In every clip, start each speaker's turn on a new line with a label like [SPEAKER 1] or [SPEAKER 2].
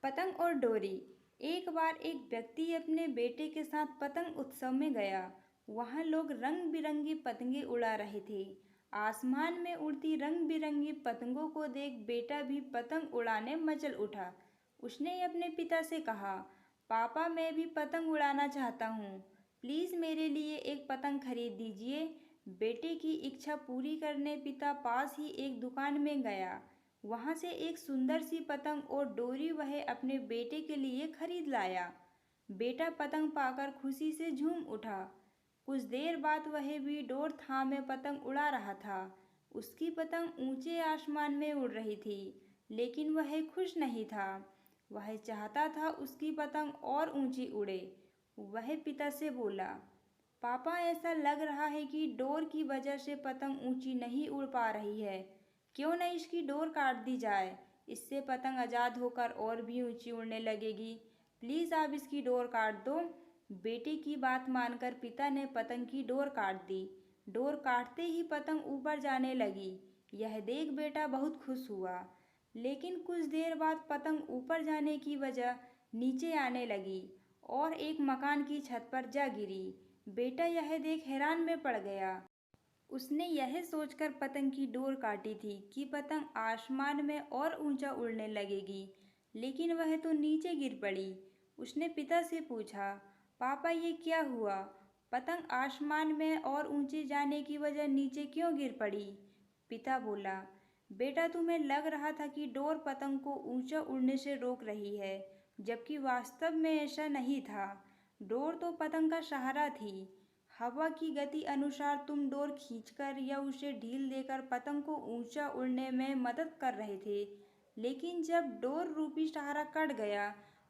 [SPEAKER 1] पतंग और डोरी। एक बार एक व्यक्ति अपने बेटे के साथ पतंग उत्सव में गया। वहाँ लोग रंग बिरंगी पतंगे उड़ा रहे थे। आसमान में उड़ती रंग बिरंगी पतंगों को देख बेटा भी पतंग उड़ाने मचल उठा। उसने अपने पिता से कहा, पापा मैं भी पतंग उड़ाना चाहता हूँ, प्लीज़ मेरे लिए एक पतंग खरीद दीजिए। बेटे की इच्छा पूरी करने पिता पास ही एक दुकान में गया। वहाँ से एक सुंदर सी पतंग और डोरी वह अपने बेटे के लिए खरीद लाया। बेटा पतंग पाकर खुशी से झूम उठा। कुछ देर बाद वह भी डोर थामे पतंग उड़ा रहा था। उसकी पतंग ऊंचे आसमान में उड़ रही थी, लेकिन वह खुश नहीं था। वह चाहता था उसकी पतंग और ऊंची उड़े। वह पिता से बोला, पापा ऐसा लग रहा है कि डोर की वजह से पतंग ऊंची नहीं उड़ पा रही है। क्यों न इसकी डोर काट दी जाए, इससे पतंग आज़ाद होकर और भी ऊंची उड़ने लगेगी। प्लीज़ आप इसकी डोर काट दो। बेटे की बात मानकर पिता ने पतंग की डोर काट दी। डोर काटते ही पतंग ऊपर जाने लगी। यह देख बेटा बहुत खुश हुआ। लेकिन कुछ देर बाद पतंग ऊपर जाने की वजह नीचे आने लगी और एक मकान की छत पर जा गिरी। बेटा यह देख हैरान में पड़ गया। उसने यह सोचकर पतंग की डोर काटी थी कि पतंग आसमान में और ऊंचा उड़ने लगेगी, लेकिन वह तो नीचे गिर पड़ी। उसने पिता से पूछा, पापा ये क्या हुआ? पतंग आसमान में और ऊंचे जाने की वजह नीचे क्यों गिर पड़ी? पिता बोला, बेटा तुम्हें लग रहा था कि डोर पतंग को ऊंचा उड़ने से रोक रही है, जबकि वास्तव में ऐसा नहीं था। डोर तो पतंग का सहारा थी। हवा की गति अनुसार तुम डोर खींचकर या उसे ढील देकर पतंग को ऊंचा उड़ने में मदद कर रहे थे। लेकिन जब डोर रूपी सहारा कट गया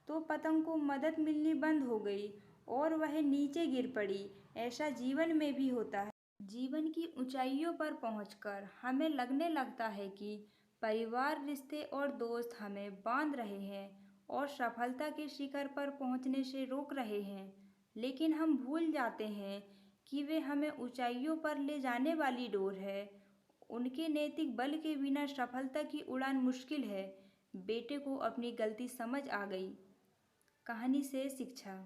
[SPEAKER 1] तो पतंग को मदद मिलनी बंद हो गई और वह नीचे गिर पड़ी। ऐसा जीवन में भी होता है। जीवन की ऊंचाइयों पर पहुंचकर हमें लगने लगता है कि परिवार, रिश्ते और दोस्त हमें बांध रहे हैं और सफलता के शिखर पर पहुंचने से रोक रहे हैं, लेकिन हम भूल जाते हैं कि वे हमें ऊंचाइयों पर ले जाने वाली डोर है। उनके नैतिक बल के बिना सफलता की उड़ान मुश्किल है। बेटे को अपनी गलती समझ आ गई। कहानी से शिक्षा।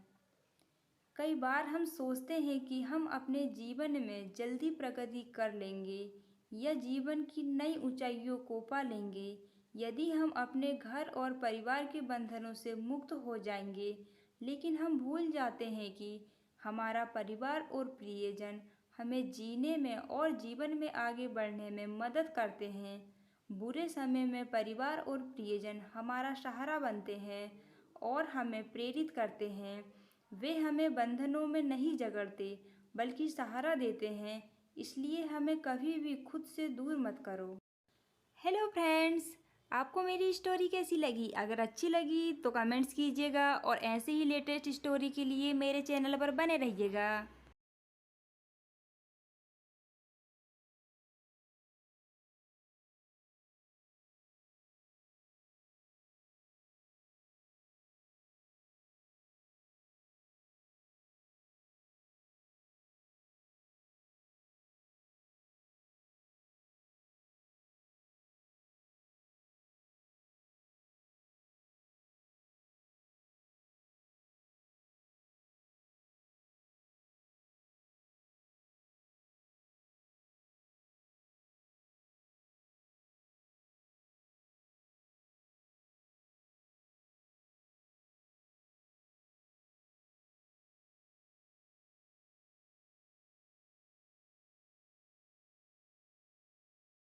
[SPEAKER 1] कई बार हम सोचते हैं कि हम अपने जीवन में जल्दी प्रगति कर लेंगे या जीवन की नई ऊंचाइयों को पा लेंगे यदि हम अपने घर और परिवार के बंधनों से मुक्त हो जाएंगे। लेकिन हम भूल जाते हैं कि हमारा परिवार और प्रियजन हमें जीने में और जीवन में आगे बढ़ने में मदद करते हैं। बुरे समय में परिवार और प्रियजन हमारा सहारा बनते हैं और हमें प्रेरित करते हैं। वे हमें बंधनों में नहीं जकड़ते, बल्कि सहारा देते हैं। इसलिए हमें कभी भी खुद से दूर मत करो। हेलो फ्रेंड्स, आपको मेरी स्टोरी कैसी लगी? अगर अच्छी लगी तो कमेंट्स कीजिएगा और ऐसे ही लेटेस्ट स्टोरी के लिए मेरे चैनल पर बने रहिएगा।